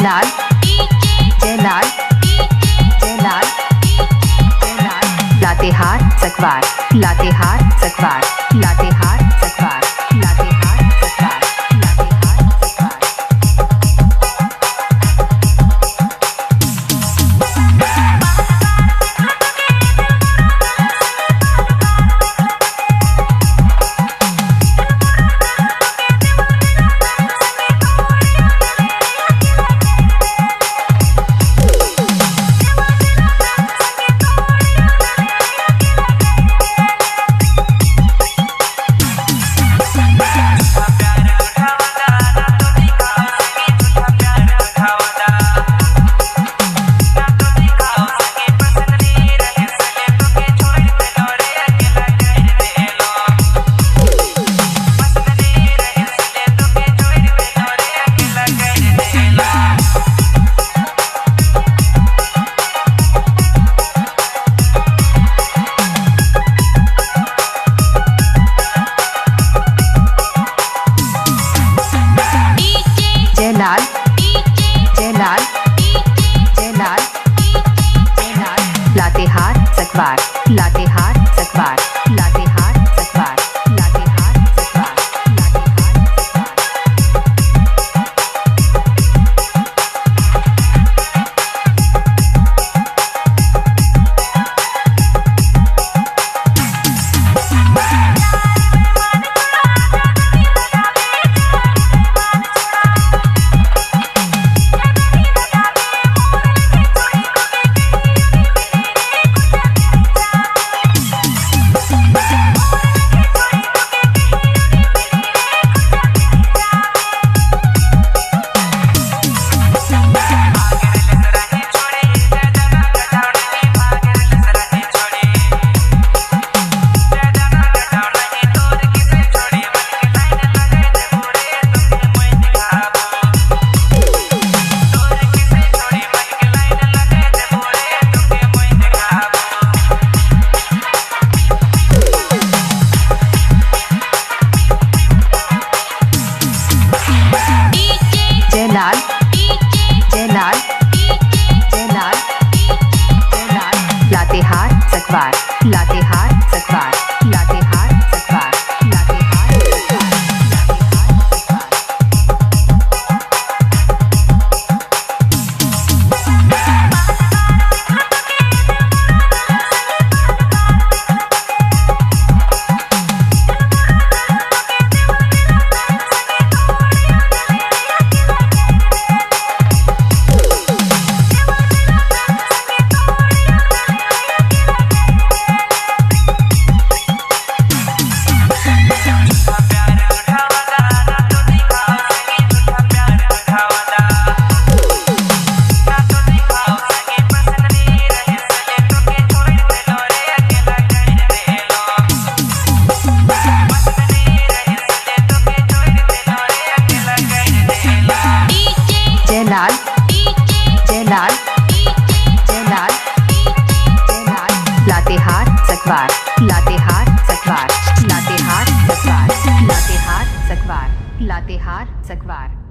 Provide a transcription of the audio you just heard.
Jailal Jailal Jailal Jailal Latehar Sakwar Latehar Sakwar Latehar Sakwar Latehar Sakwar Latehar Sakwar Jailal Jailal Jailal Jailal Latehar Sakwar Latehar Sakwar Latehar Sakwar Latehar Sakwar Latehar Sakwar Jailal Jailal Jailal Jailal Latehar Sakwar Latehar Sakwar Latehar Sakwar Latehar Sakwar Jailal Jailal Jailal Jailal Latehar Sakwar Latehar Sakwar Latehar Sakwar Latehar Sakwar Latehar Sakwar